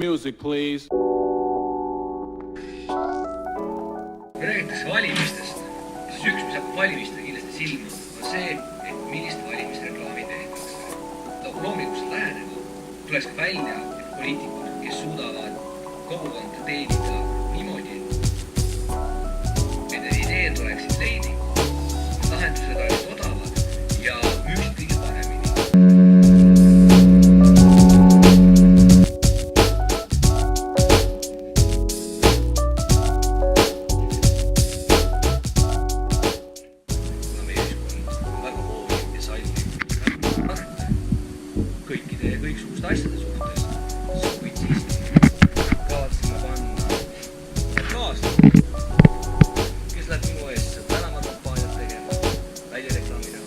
Music, please. Kui räägitakse valimistest, siis üks, mis hakkab valimistele kindlasti silma, on see, et millist valimisreklaami tehtakse. Loomulikult lähenegu tuleks ka välja, et poliitikud, kes suudavad kogukonda teenida niimoodi, et need ideed oleksid leidlikud, lahendused oleksid odavad ja müüksid kõige paremini. Kõikide ja kõiksuguste asjade suhtes, kuid siiski kavatsime panna kaasa, kes läheb minu eest tänavakampaaniat tegema, väljareklaami teha.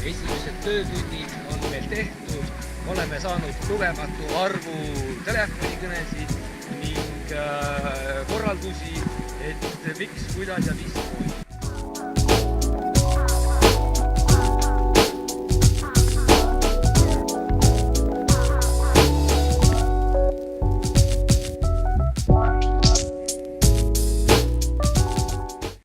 Esimesed töötunnid on meil tehtud. Oleme saanud lugematu arvu telefonikõnesid ning korraldusi, et miks, kuidas ja mis.